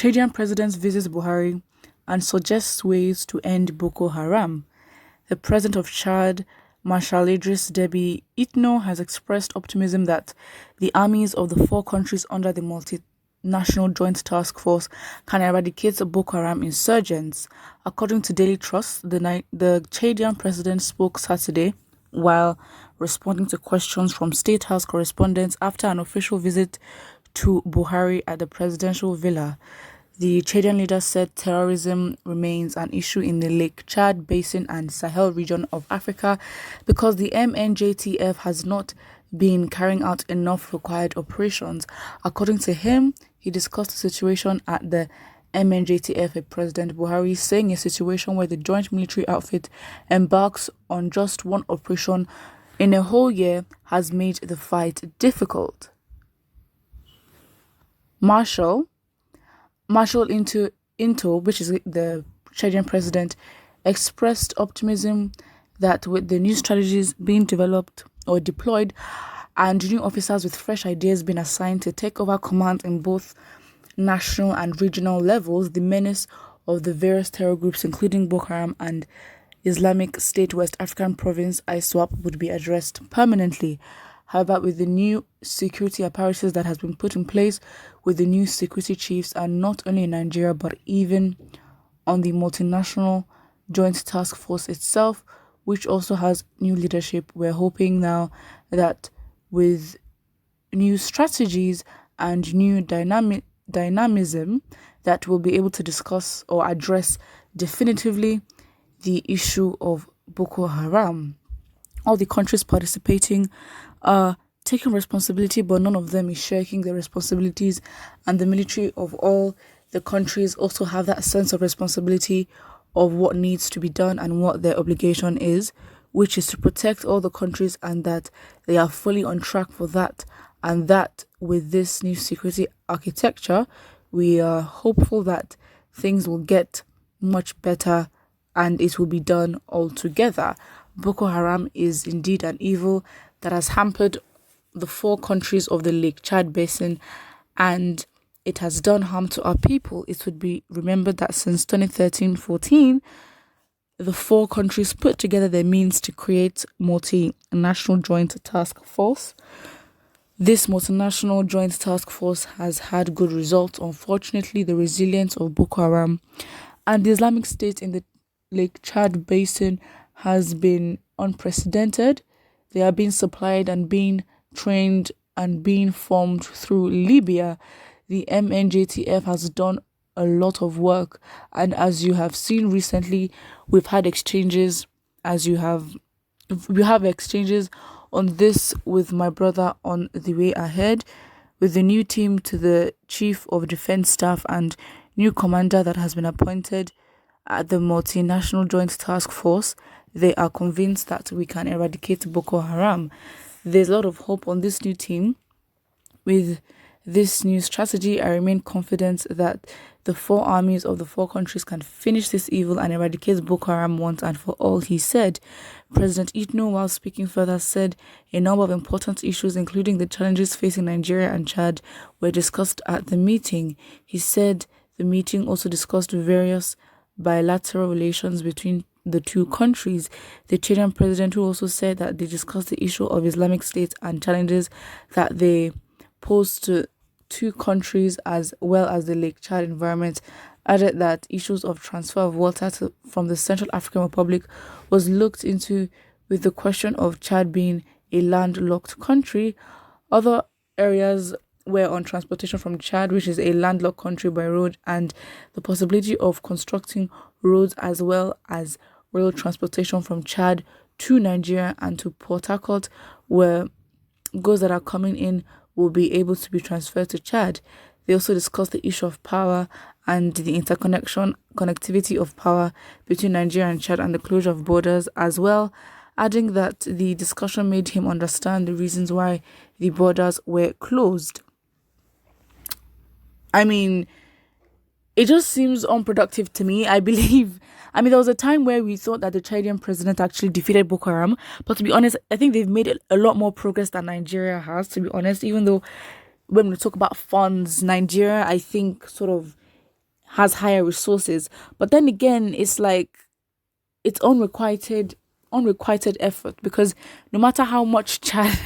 Chadian president visits Buhari and suggests ways to end Boko Haram. The president of Chad, Marshal Idriss Déby Itno, has expressed optimism that the armies of the four countries under the multinational joint task force can eradicate the Boko Haram insurgents. According to Daily Trust, the Chadian president spoke Saturday while responding to questions from State House correspondents after an official visit to Buhari at the presidential villa. The Chadian leader said terrorism remains an issue in the Lake Chad Basin and Sahel region of Africa because the MNJTF has not been carrying out enough required operations. According to him, he discussed the situation at the MNJTF with President Buhari, saying a situation where the joint military outfit embarks on just one operation in a whole year has made the fight difficult. Marshal Into, which is the Chadian president, expressed optimism that with the new strategies being developed or deployed and new officers with fresh ideas being assigned to take over command in both national and regional levels, the menace of the various terror groups, including Boko Haram and Islamic State West African Province ISWAP, would be addressed permanently. However, with the new security apparatus that has been put in place with the new security chiefs, and not only in Nigeria but even on the multinational joint task force itself, which also has new leadership, we're hoping now that with new strategies and new dynamism that we'll be able to discuss or address definitively the issue of Boko Haram. All the countries participating are taking responsibility, but none of them is shirking their responsibilities, and the military of all the countries also have that sense of responsibility of what needs to be done and what their obligation is, which is to protect all the countries, and that they are fully on track for that, and that with this new security architecture, we are hopeful that things will get much better and it will be done all together. Boko Haram is indeed an evil that has hampered the four countries of the Lake Chad Basin, and it has done harm to our people. It would be remembered that since 2013-14, the four countries put together their means to create multinational joint task force. This multinational joint task force has had good results. Unfortunately, the resilience of Boko Haram and the Islamic State in the Lake Chad Basin has been unprecedented. They are being supplied and being trained and being formed through Libya. The MNJTF has done a lot of work, and as you have seen recently, we've had exchanges. We have exchanges on this with my brother on the way ahead, with the new team to the Chief of Defense Staff and new commander that has been appointed at the multinational joint task force. They are convinced that we can eradicate Boko Haram. There's a lot of hope on this new team. With this new strategy, I remain confident that the four armies of the four countries can finish this evil and eradicate Boko Haram once and for all, he said. President Itno, while speaking further, said a number of important issues, including the challenges facing Nigeria and Chad, were discussed at the meeting. He said the meeting also discussed various bilateral relations between the two countries. The Chadian president, who also said that they discussed the issue of Islamic State and challenges that they pose to two countries as well as the Lake Chad environment, added that issues of transfer of water from the Central African Republic was looked into, with the question of Chad being a landlocked country. Other areas were on transportation from Chad, which is a landlocked country, by road, and the possibility of constructing roads as well as rail transportation from Chad to Nigeria and to Port Harcourt, where goods that are coming in will be able to be transferred to Chad. They also discussed the issue of power and the connectivity of power between Nigeria and Chad and the closure of borders as well, adding that the discussion made him understand the reasons why the borders were closed. I mean, it just seems unproductive to me. There was a time where we thought that the Chadian president actually defeated Boko Haram, but to be honest, I think they've made a lot more progress than Nigeria has, to be honest. Even though when we talk about funds, Nigeria, I think, sort of has higher resources. But then again, it's like it's unrequited effort, because no matter how much Chad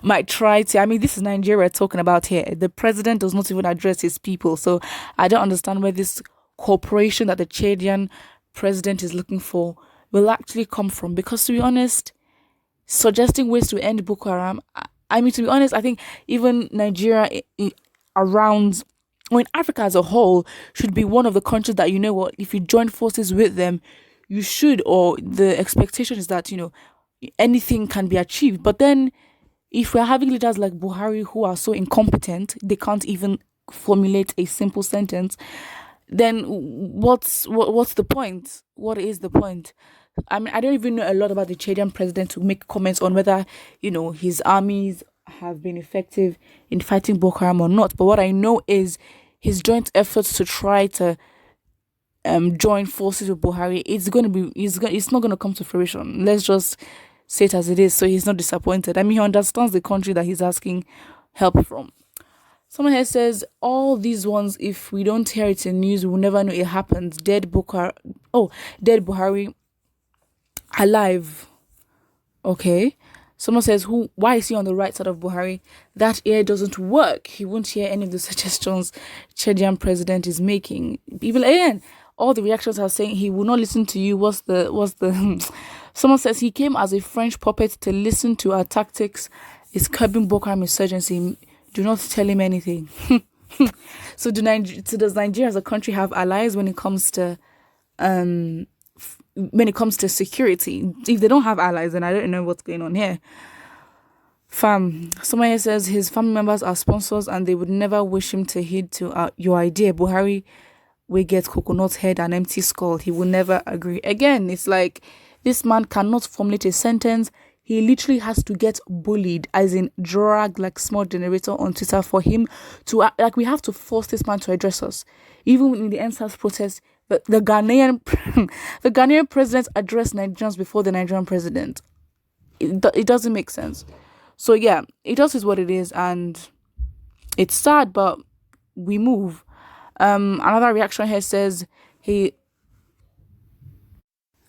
might try to, I mean, this is Nigeria talking about here. The president does not even address his people. So I don't understand where this cooperation that the Chadian president is looking for will actually come from. Because to be honest, suggesting ways to end Boko Haram, I mean, to be honest, I think even Nigeria around, or in Africa as a whole, should be one of the countries that, you know what, if you join forces with them, you should, or the expectation is that, anything can be achieved. But then if we're having leaders like Buhari who are so incompetent, they can't even formulate a simple sentence, then what's the point? What is the point? I mean, I don't even know a lot about the Chadian president to make comments on whether, his armies have been effective in fighting Boko Haram or not. But what I know is his joint efforts to try to join forces with Buhari, it's not going to come to fruition. Let's just say it as it is, so he's not disappointed. I mean, he understands the country that he's asking help from. Someone here says, all these ones, if we don't hear it in news, we'll never know it happens. Dead Buhari, alive. Okay. Someone says, why is he on the right side of Buhari? That ear doesn't work. He won't hear any of the suggestions Chadian president is making. Even again, all the reactions are saying he will not listen to you. What's the Someone says he came as a French puppet to listen to our tactics. Is curbing Boko Haram insurgency. Do not tell him anything. So does Nigeria as a country have allies when it comes to security? If they don't have allies, then I don't know what's going on here. Someone here says his family members are sponsors and they would never wish him to heed to your idea. Buhari will get coconut head and empty skull. He will never agree. Again, it's like this man cannot formulate a sentence. He literally has to get bullied, as in dragged like small generator on Twitter for him to, we have to force this man to address us. Even in the NSAS protest, the Ghanaian the Ghanaian president addressed Nigerians before the Nigerian president. It doesn't make sense. So yeah, it just is what it is, and it's sad, but we move. Another reaction here says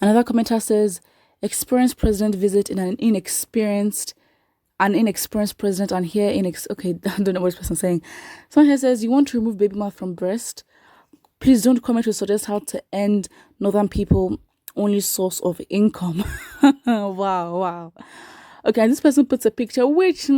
another commenter says, experienced president visit in an inexperienced president, and here okay, I don't know what this person's saying. Someone here says, you want to remove baby mouth from breast? Please don't comment to suggest how to end northern people only source of income. Wow. Okay, and this person puts a picture which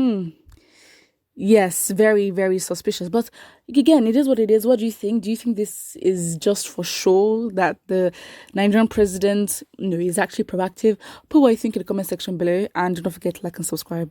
yes, very, very suspicious. But again, it is what it is. What do you think? Do you think this is just for show, that the Nigerian president is actually proactive? Put what you think in the comment section below, and don't forget to like and subscribe.